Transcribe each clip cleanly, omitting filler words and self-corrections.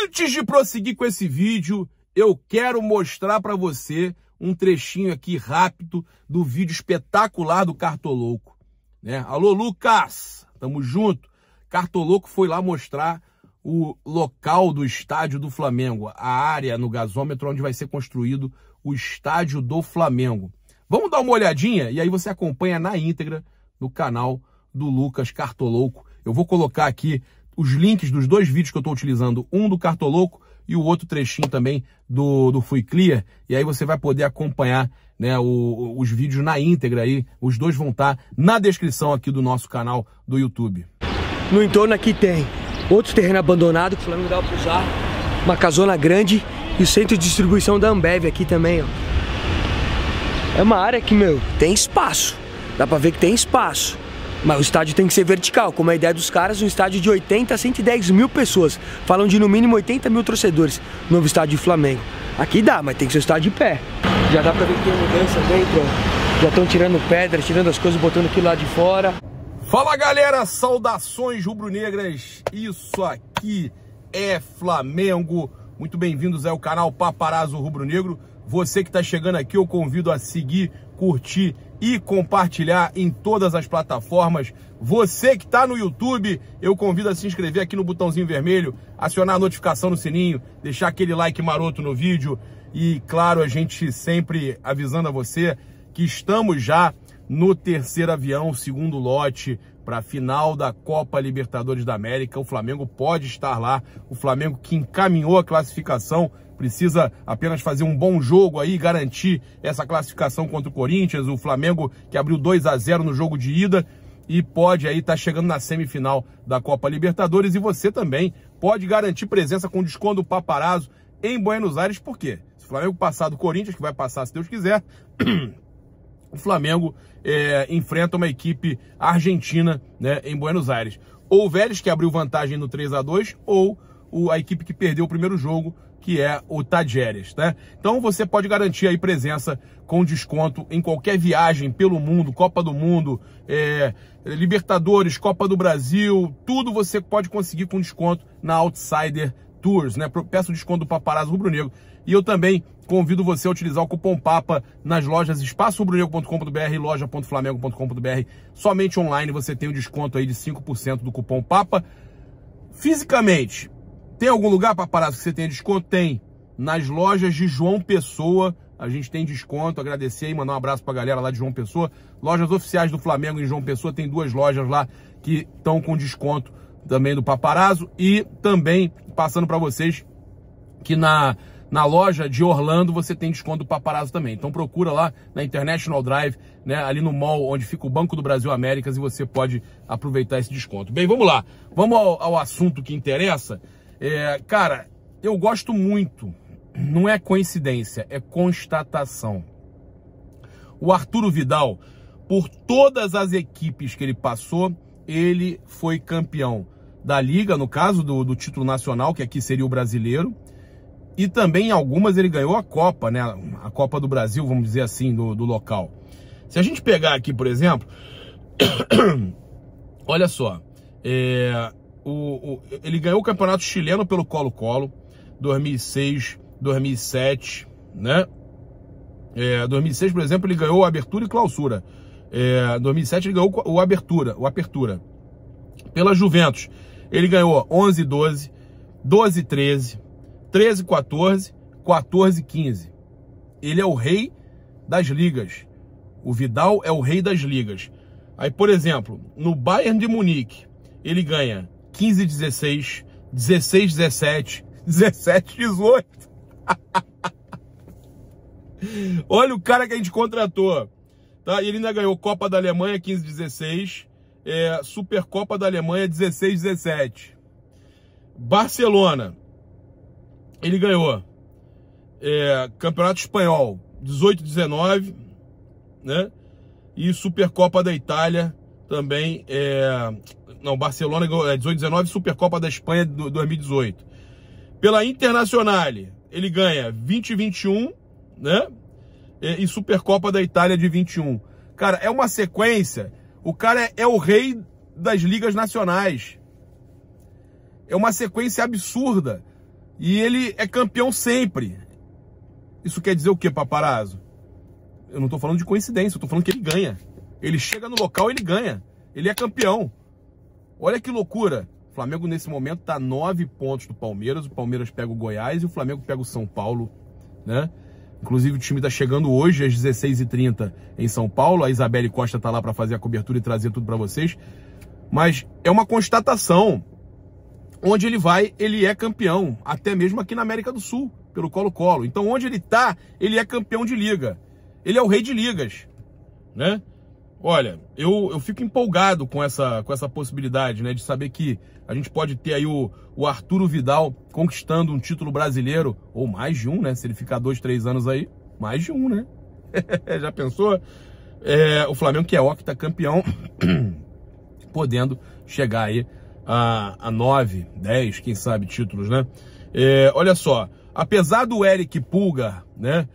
Antes de prosseguir com esse vídeo, eu quero mostrar para você um trechinho aqui rápido do vídeo espetacular do Cartolouco, né? Alô, Lucas, tamo junto. Cartolouco foi lá mostrar o local do estádio do Flamengo, a área no gasômetro onde vai ser construído o estádio do Flamengo. Vamos dar uma olhadinha e aí você acompanha na íntegra no canal do Lucas Cartolouco. Eu vou colocar aqui os links dos dois vídeos que eu estou utilizando, um do Cartolouco e o outro trechinho também do Fui Clear, e aí você vai poder acompanhar, né, os vídeos na íntegra aí, os dois vão estar na descrição aqui do nosso canal do YouTube. No entorno aqui tem outro terreno abandonado que o Flamengo dá para usar, uma casona grande e o centro de distribuição da Ambev aqui também, ó. É uma área que, meu, tem espaço, dá para ver que tem espaço. Mas o estádio tem que ser vertical, como a ideia dos caras, um estádio de 80 a 110 mil pessoas. Falam de no mínimo 80 mil torcedores, novo estádio do Flamengo. Aqui dá, mas tem que ser o estádio de pé. Já dá pra ver que tem mudança dentro, ó. Já estão tirando pedra, tirando as coisas, botando aquilo lá de fora. Fala galera, saudações rubro-negras, isso aqui é Flamengo. Muito bem-vindos ao canal Paparazzo Rubro-Negro. Você que está chegando aqui, eu convido a seguir, curtir e compartilhar em todas as plataformas. Você que está no YouTube, eu convido a se inscrever aqui no botãozinho vermelho, acionar a notificação no sininho, deixar aquele like maroto no vídeo e, claro, a gente sempre avisando a você que estamos já no terceiro avião, segundo lote, para a final da Copa Libertadores da América. O Flamengo pode estar lá, o Flamengo que encaminhou a classificação, precisa apenas fazer um bom jogo aí, garantir essa classificação contra o Corinthians, o Flamengo que abriu 2-0 no jogo de ida e pode aí estar chegando na semifinal da Copa Libertadores, e você também pode garantir presença com desconto do Paparazzo em Buenos Aires, por quê? Se o Flamengo passar do Corinthians, que vai passar se Deus quiser, o Flamengo enfrenta uma equipe argentina, né, em Buenos Aires. Ou o Vélez, que abriu vantagem no 3-2, ou a equipe que perdeu o primeiro jogo, que é o Tajeres, né? Então você pode garantir aí presença com desconto em qualquer viagem pelo mundo, Copa do Mundo, Libertadores, Copa do Brasil, tudo você pode conseguir com desconto na Outsider Tours, né? Peço desconto do Paparazzo Rubro-Negro. E eu também convido você a utilizar o cupom PAPA nas lojas espaçorubronegro.com.br e loja.flamengo.com.br. Somente online você tem um desconto aí de 5% do cupom PAPA. Fisicamente, tem algum lugar, Paparazzo, que você tenha desconto? Tem. Nas lojas de João Pessoa, a gente tem desconto. Agradecer aí, mandar um abraço pra galera lá de João Pessoa. Lojas oficiais do Flamengo em João Pessoa, tem duas lojas lá que estão com desconto também do Paparazzo. E também, passando para vocês, que na loja de Orlando você tem desconto do Paparazzo também. Então procura lá na International Drive, né, ali no mall onde fica o Banco do Brasil Américas, e você pode aproveitar esse desconto. Bem, vamos lá. Vamos ao assunto que interessa. Cara, eu gosto muito, não é coincidência, é constatação. O Arturo Vidal, por todas as equipes que ele passou, ele foi campeão da Liga, no caso do título nacional, que aqui seria o brasileiro, e também em algumas ele ganhou a Copa, né? A Copa do Brasil, vamos dizer assim, do local. Se a gente pegar aqui, por exemplo, olha só, ele ganhou o campeonato chileno pelo Colo-Colo, 2006, 2007, né? 2006, por exemplo, ele ganhou a abertura e clausura. 2007 ele ganhou o apertura. Pela Juventus, ele ganhou 11-12, 12-13, 13-14, 14-15. Ele é o rei das ligas. O Vidal é o rei das ligas. Aí, por exemplo, no Bayern de Munique, ele ganha 15-16, 16-17, 17-18. Olha o cara que a gente contratou. Tá? E ele ainda ganhou Copa da Alemanha 15-16, Supercopa da Alemanha 16-17. Barcelona, ele ganhou Campeonato Espanhol 18-19, né? E Supercopa da Itália também, Barcelona ganhou 18-19, Supercopa da Espanha 2018. Pela Internazionale, ele ganha 20-21, né? E Supercopa da Itália de 21. Cara, é uma sequência. O cara é o rei das ligas nacionais. É uma sequência absurda. E ele é campeão sempre. Isso quer dizer o quê, Paparazzo? Eu não tô falando de coincidência, eu tô falando que ele ganha. Ele chega no local, ele ganha. Ele é campeão. Olha que loucura. O Flamengo nesse momento tá 9 pontos do Palmeiras. O Palmeiras pega o Goiás e o Flamengo pega o São Paulo, né? Inclusive o time tá chegando hoje às 16h30 em São Paulo. A Isabelle Costa tá lá para fazer a cobertura e trazer tudo para vocês. Mas é uma constatação. Onde ele vai, ele é campeão. Até mesmo aqui na América do Sul, pelo Colo-Colo. Então onde ele tá, ele é campeão de liga. Ele é o rei de ligas, né? Olha, eu fico empolgado com essa possibilidade, né? De saber que a gente pode ter aí o Arturo Vidal conquistando um título brasileiro, ou mais de um, né? Se ele ficar 2, 3 anos aí, mais de um, né? Já pensou? O Flamengo, que é octacampeão, podendo chegar aí a 9, 10, quem sabe, títulos, né? Olha só, apesar do Eric Pulgar, né,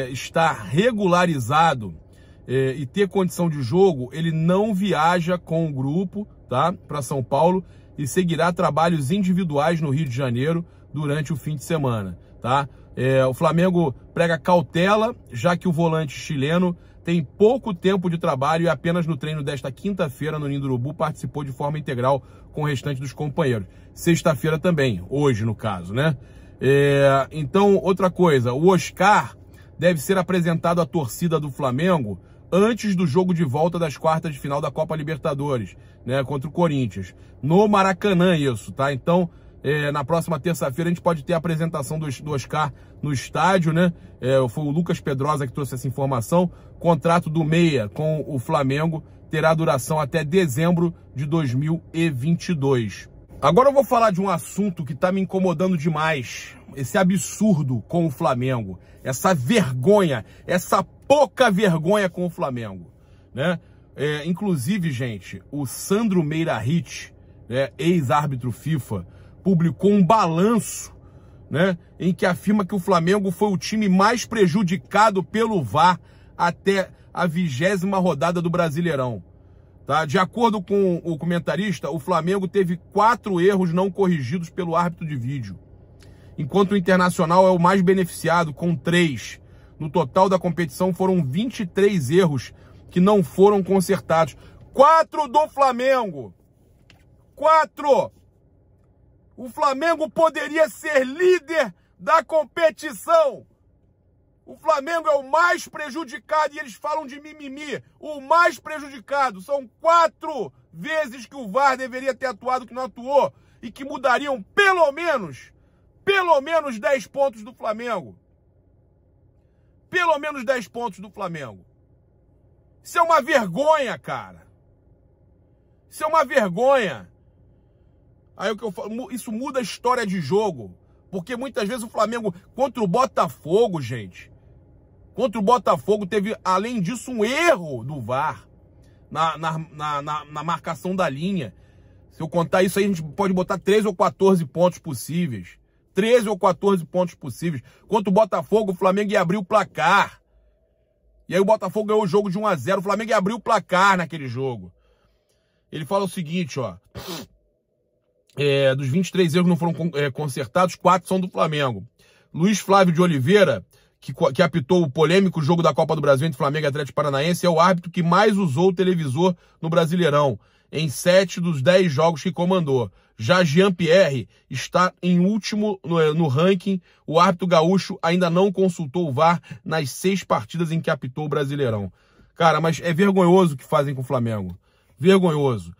estar regularizado e ter condição de jogo, ele não viaja com o grupo, tá, para São Paulo e seguirá trabalhos individuais no Rio de Janeiro durante o fim de semana, tá? O Flamengo prega cautela, já que o volante chileno tem pouco tempo de trabalho e apenas no treino desta quinta-feira no Ninho do Urubu participou de forma integral com o restante dos companheiros. Sexta-feira também, hoje no caso, né? Então, outra coisa, o Oscar deve ser apresentado à torcida do Flamengo antes do jogo de volta das quartas de final da Copa Libertadores, né, contra o Corinthians. No Maracanã isso, tá? Então, na próxima terça-feira a gente pode ter a apresentação do Oscar no estádio, né? Foi o Lucas Pedrosa que trouxe essa informação. Contrato do Meia com o Flamengo terá duração até dezembro de 2022. Agora eu vou falar de um assunto que está me incomodando demais. Esse absurdo com o Flamengo. Essa vergonha, essa pouca vergonha com o Flamengo, né? Inclusive, gente, o Sandro Meirahit, né, ex-árbitro FIFA, publicou um balanço, né, em que afirma que o Flamengo foi o time mais prejudicado pelo VAR até a 20ª rodada do Brasileirão. Tá? De acordo com o comentarista, o Flamengo teve 4 erros não corrigidos pelo árbitro de vídeo, enquanto o Internacional é o mais beneficiado, com 3. No total da competição foram 23 erros que não foram consertados. 4 do Flamengo! 4! O Flamengo poderia ser líder da competição. O Flamengo é o mais prejudicado e eles falam de mimimi. O mais prejudicado. São 4 vezes que o VAR deveria ter atuado que não atuou e que mudariam pelo menos 10 pontos do Flamengo. Pelo menos 10 pontos do Flamengo. Isso é uma vergonha, cara. Isso é uma vergonha. Aí o que eu falo, isso muda a história de jogo. Porque muitas vezes o Flamengo, contra o Botafogo, gente, contra o Botafogo teve, além disso, um erro do VAR na marcação da linha. Se eu contar isso aí, a gente pode botar 13 ou 14 pontos possíveis. 13 ou 14 pontos possíveis. Contra o Botafogo, o Flamengo ia abrir o placar. E aí o Botafogo ganhou o jogo de 1-0. O Flamengo ia abrir o placar naquele jogo. Ele fala o seguinte, ó. Dos 23 erros que não foram consertados, 4 são do Flamengo. Luiz Flávio de Oliveira, que apitou o polêmico jogo da Copa do Brasil entre Flamengo e Atlético Paranaense, é o árbitro que mais usou o televisor no Brasileirão, em 7 dos 10 jogos que comandou. Já Jean-Pierre está em último no ranking. O árbitro gaúcho ainda não consultou o VAR nas 6 partidas em que apitou o Brasileirão. Cara, mas é vergonhoso o que fazem com o Flamengo. Vergonhoso.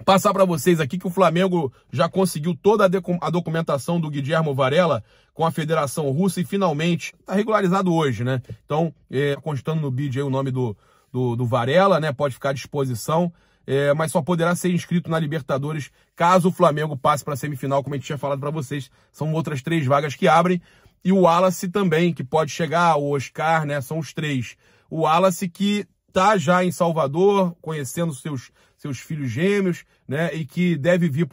Passar para vocês aqui que o Flamengo já conseguiu toda a documentação do Guilherme Varela com a Federação Russa e finalmente está regularizado hoje, né? Então, constando no bid aí o nome do Varela, né? Pode ficar à disposição, mas só poderá ser inscrito na Libertadores caso o Flamengo passe para a semifinal, como a gente tinha falado para vocês. São outras 3 vagas que abrem. E o Wallace também, que pode chegar, o Oscar, né? São os 3. O Wallace que tá já em Salvador, conhecendo seus filhos gêmeos, né? E que deve vir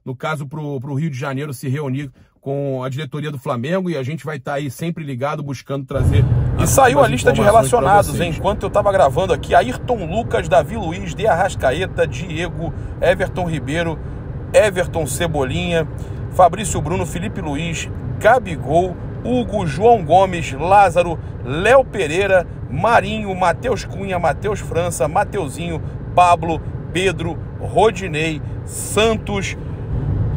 no caso pro Rio de Janeiro se reunir com a diretoria do Flamengo, e a gente vai estar aí sempre ligado, buscando trazer... E saiu a lista de relacionados, hein? Enquanto eu estava gravando aqui, Ayrton Lucas, Davi Luiz, De Arrascaeta, Diego, Everton Ribeiro, Everton Cebolinha, Fabrício Bruno, Felipe Luiz, Gabigol, Hugo, João Gomes, Lázaro, Léo Pereira, Marinho, Matheus Cunha, Matheus França, Mateuzinho, Pablo, Pedro, Rodinei, Santos,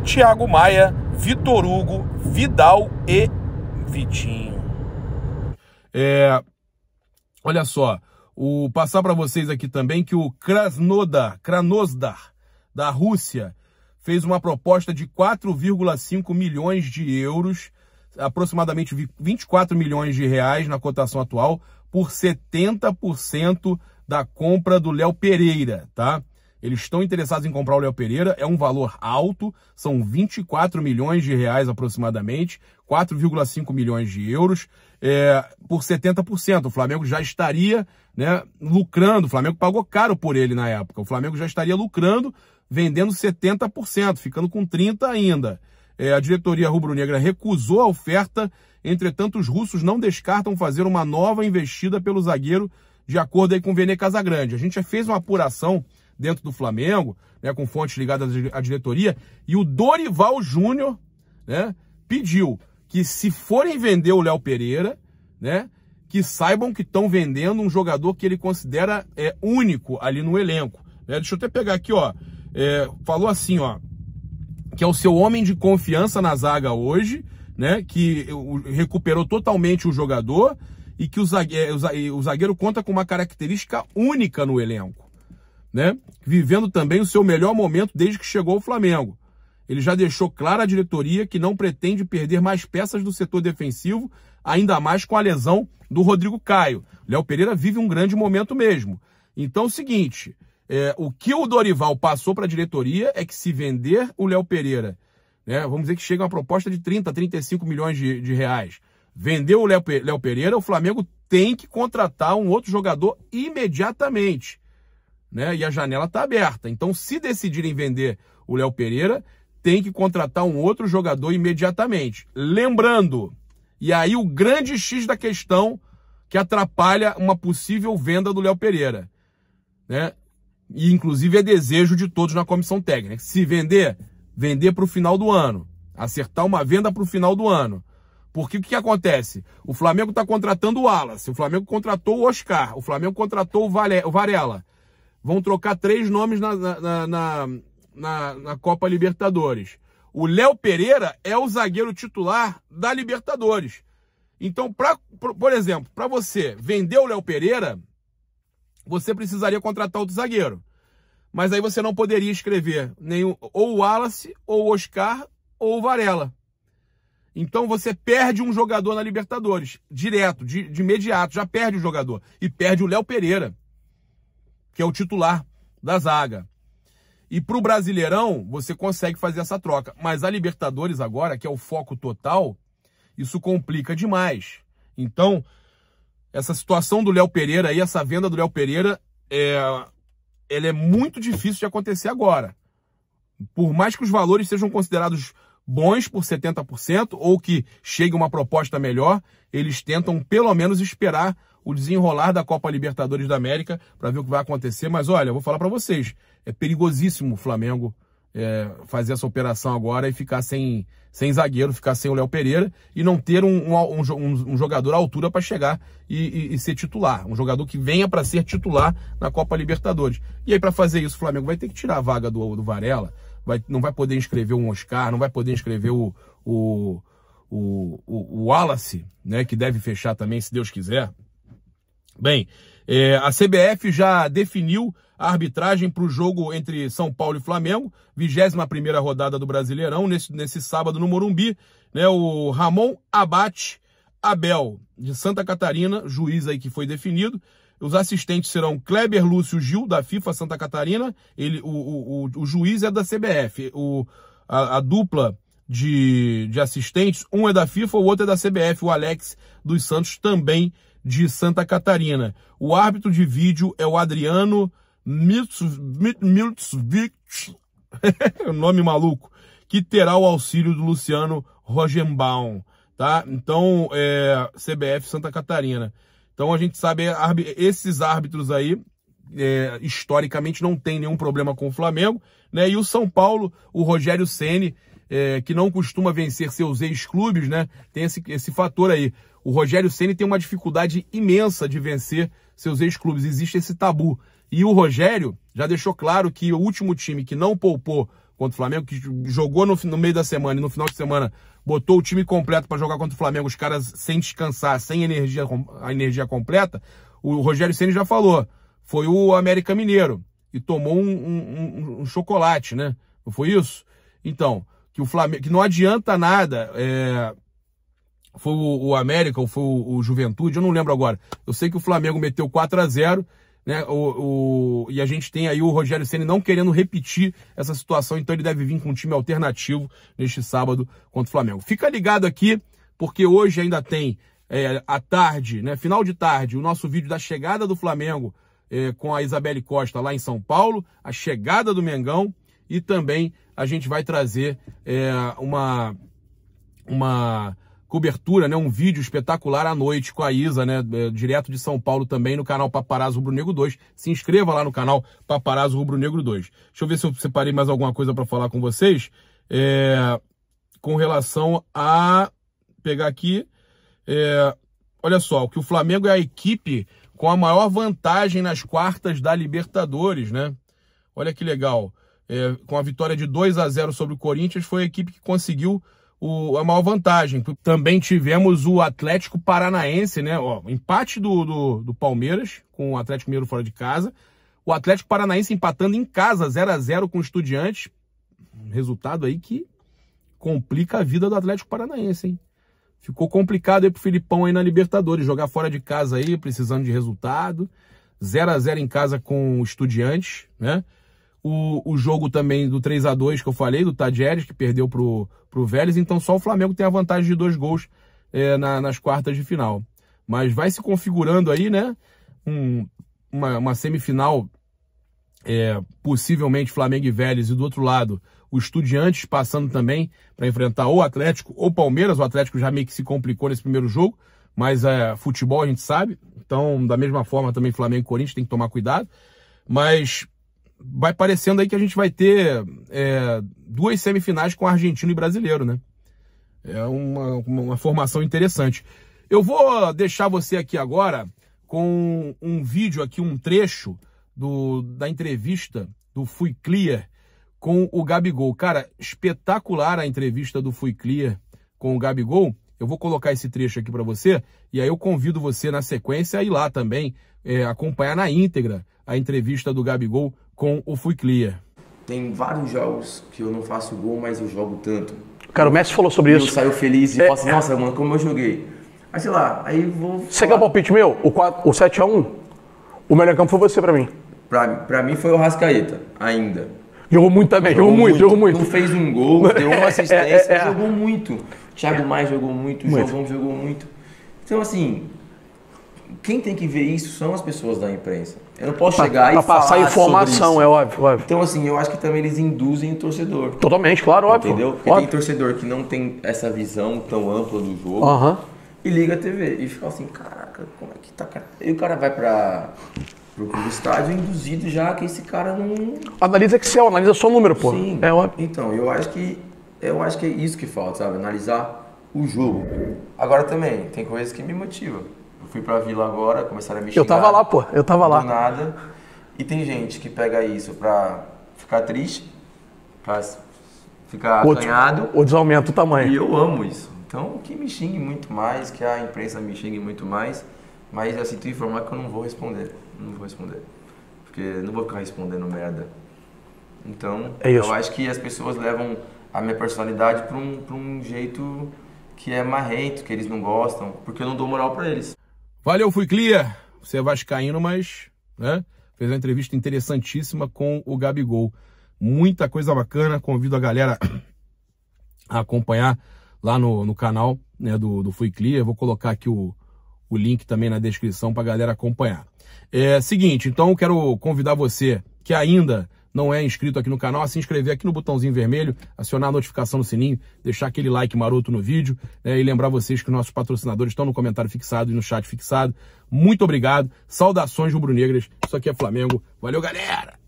Thiago Maia, Vitor Hugo, Vidal e Vitinho. Olha só, passar para vocês aqui também que o Krasnodar da Rússia fez uma proposta de 4,5 milhões de euros, aproximadamente 24 milhões de reais na cotação atual, por 70% da compra do Léo Pereira, tá? Eles estão interessados em comprar o Léo Pereira, é um valor alto, são 24 milhões de reais aproximadamente, 4,5 milhões de euros, por 70%. O Flamengo já estaria, né, lucrando, o Flamengo pagou caro por ele na época, o Flamengo já estaria lucrando, vendendo 70%, ficando com 30% ainda. A diretoria rubro-negra recusou a oferta, entretanto os russos não descartam fazer uma nova investida pelo zagueiro, de acordo aí com o Vene Casagrande. A gente já fez uma apuração dentro do Flamengo, né, com fontes ligadas à diretoria, e o Dorival Júnior, né, pediu que se forem vender o Léo Pereira, né, que saibam que estão vendendo um jogador que ele considera único ali no elenco. Né? Deixa eu até pegar aqui, ó, falou assim, ó, que é o seu homem de confiança na zaga hoje, né, que recuperou totalmente o jogador e que o zagueiro conta com uma característica única no elenco, né, vivendo também o seu melhor momento desde que chegou ao Flamengo. Ele já deixou clara à diretoria que não pretende perder mais peças do setor defensivo, ainda mais com a lesão do Rodrigo Caio. Léo Pereira vive um grande momento mesmo. Então é o seguinte, o que o Dorival passou para a diretoria é que se vender o Léo Pereira, né, vamos dizer que chega uma proposta de 30, 35 milhões de reais, vender o Léo Pereira, o Flamengo tem que contratar um outro jogador imediatamente, né, e a janela está aberta. Então, se decidirem vender o Léo Pereira, tem que contratar um outro jogador imediatamente. Lembrando, e aí o grande X da questão que atrapalha uma possível venda do Léo Pereira, né? E inclusive é desejo de todos na comissão técnica. Se vender para o final do ano, acertar uma venda para o final do ano. Porque o que acontece? O Flamengo está contratando o Wallace, o Flamengo contratou o Oscar, o Flamengo contratou o Varela. Vão trocar 3 nomes na Copa Libertadores. O Léo Pereira é o zagueiro titular da Libertadores. Então, por exemplo, para você vender o Léo Pereira, você precisaria contratar outro zagueiro. Mas aí você não poderia escrever ou o Wallace, ou o Oscar, ou o Varela. Então você perde um jogador na Libertadores, direto, de imediato, já perde o jogador. E perde o Léo Pereira, que é o titular da zaga. E para o Brasileirão, você consegue fazer essa troca. Mas a Libertadores agora, que é o foco total, isso complica demais. Então, essa situação do Léo Pereira aí, essa venda do Léo Pereira, ela é muito difícil de acontecer agora. Por mais que os valores sejam considerados bons por 70%, ou que chegue uma proposta melhor, eles tentam pelo menos esperar o desenrolar da Copa Libertadores da América para ver o que vai acontecer. Mas olha, eu vou falar para vocês, é perigosíssimo o Flamengo fazer essa operação agora e ficar sem zagueiro, ficar sem o Léo Pereira e não ter um jogador à altura para chegar e ser titular. Um jogador que venha para ser titular na Copa Libertadores. E aí, para fazer isso, o Flamengo vai ter que tirar a vaga do Varela, não vai poder inscrever um Oscar, não vai poder inscrever o Wallace, né, que deve fechar também, se Deus quiser. Bem, a CBF já definiu a arbitragem para o jogo entre São Paulo e Flamengo, 21ª rodada do Brasileirão, nesse sábado no Morumbi, né, o Ramon Abate Abel, de Santa Catarina, juiz aí que foi definido. Os assistentes serão Kleber Lúcio Gil, da FIFA Santa Catarina, o juiz é da CBF, a dupla de assistentes, um é da FIFA, o outro é da CBF, o Alex dos Santos, também de Santa Catarina. O árbitro de vídeo é o Adriano Miltsvik, nome maluco, que terá o auxílio do Luciano Rogenbaum, tá? Então, CBF Santa Catarina. Então a gente sabe, esses árbitros aí, historicamente não tem nenhum problema com o Flamengo, né? E o São Paulo, o Rogério Ceni, que não costuma vencer seus ex-clubes, né? Tem esse fator aí. O Rogério Ceni tem uma dificuldade imensa de vencer seus ex-clubes. Existe esse tabu. E o Rogério já deixou claro que o último time que não poupou contra o Flamengo, que jogou no meio da semana e no final de semana botou o time completo para jogar contra o Flamengo, os caras sem descansar, sem a energia completa, o Rogério Ceni já falou, foi o América Mineiro e tomou um chocolate, né? Não foi isso? Então, que o Flamengo, que não adianta nada, foi o América ou foi o Juventude, eu não lembro agora. Eu sei que o Flamengo meteu 4-0, né? E a gente tem aí o Rogério Ceni não querendo repetir essa situação, então ele deve vir com um time alternativo neste sábado contra o Flamengo. Fica ligado aqui, porque hoje ainda tem à tarde, né, final de tarde, o nosso vídeo da chegada do Flamengo com a Isabelle Costa lá em São Paulo, a chegada do Mengão, e também a gente vai trazer uma cobertura, né, um vídeo espetacular à noite com a Isa, né, direto de São Paulo também no canal Paparazzo Rubro Negro 2. Se inscreva lá no canal Paparazzo Rubro Negro 2. Deixa eu ver se eu separei mais alguma coisa para falar com vocês. Com relação a... pegar aqui... olha só, que o Flamengo é a equipe com a maior vantagem nas quartas da Libertadores, né? Olha que legal. Com a vitória de 2-0 sobre o Corinthians, foi a equipe que conseguiu a maior vantagem. Também tivemos o Atlético Paranaense, né? Empate do Palmeiras com o Atlético Mineiro fora de casa. O Atlético Paranaense empatando em casa, 0-0 com o Estudiantes. Um resultado aí que complica a vida do Atlético Paranaense, hein? Ficou complicado aí pro Filipão aí na Libertadores, jogar fora de casa aí, precisando de resultado. 0-0 em casa com o Estudiantes, né? O jogo também do 3-2 que eu falei, do Tadjeres, que perdeu pro Vélez. Então só o Flamengo tem a vantagem de 2 gols nas quartas de final. Mas vai se configurando aí, né? Uma semifinal, possivelmente Flamengo e Vélez, e do outro lado o Estudiantes passando também para enfrentar ou o Atlético ou o Palmeiras. O Atlético já meio que se complicou nesse primeiro jogo, mas futebol a gente sabe. Então, da mesma forma também Flamengo e Corinthians tem que tomar cuidado. Mas vai parecendo aí que a gente vai ter 2 semifinais com argentino e brasileiro, né? É uma formação interessante. Eu vou deixar você aqui agora com um vídeo aqui, um trecho da entrevista do Fui Clear com o Gabigol. Cara, espetacular a entrevista do Fui Clear com o Gabigol. Eu vou colocar esse trecho aqui para você, e aí eu convido você na sequência a ir lá também acompanhar na íntegra a entrevista do Gabigol com o Fui Clear. Tem vários jogos que eu não faço gol, mas eu jogo tanto. Cara, o Messi falou sobre isso. Eu saio feliz e falo assim, nossa, mano, como eu joguei. Aí, sei lá, aí vou... Você quer o palpite meu? O 7-1, o melhor campo foi você pra mim. Pra mim foi o Rascaeta, ainda. Jogou muito também, jogou muito. Não fez um gol, deu uma assistência, jogou muito. Thiago Maia jogou muito, o Jogão jogou muito. Então, assim, quem tem que ver isso são as pessoas da imprensa. Eu não posso chegar e falar passar informação, sobre isso. é óbvio. Então, assim, eu acho que também eles induzem o torcedor. Totalmente, claro, óbvio. Entendeu? Porque tem torcedor que não tem essa visão tão ampla do jogo e liga a TV e fica assim, caraca, como é que tá, cara? E o cara vai pro estádio induzido já que esse cara não... Analisa Excel, analisa só o número, pô. Sim. É óbvio. Então, eu acho que é isso que falta, sabe? Analisar o jogo. Agora também, tem coisas que me motivam. Eu fui pra Vila agora, começaram a me xingar. Eu tava lá, pô. Eu tava lá. Do nada. E tem gente que pega isso pra ficar triste, pra ficar acanhado. Ou desaumenta o tamanho. E eu amo isso. Então, que me xingue muito mais, que a imprensa me xingue muito mais, mas eu sinto informar que eu não vou responder. Não vou responder. Porque eu não vou ficar respondendo merda. Então, eu acho que as pessoas levam a minha personalidade pra um jeito que é marrento, que eles não gostam, porque eu não dou moral pra eles. Valeu, Fui Clear. Você é vascaíno, mas fez uma entrevista interessantíssima com o Gabigol. Muita coisa bacana. Convido a galera a acompanhar lá no canal, né, do Fui Clear. Vou colocar aqui o link também na descrição para a galera acompanhar. Seguinte, então quero convidar você que ainda não é inscrito aqui no canal a se inscrever aqui no botãozinho vermelho, acionar a notificação no sininho, deixar aquele like maroto no vídeo, e lembrar vocês que nossos patrocinadores estão no comentário fixado e no chat fixado. Muito obrigado, saudações rubro-negras, isso aqui é Flamengo, valeu galera!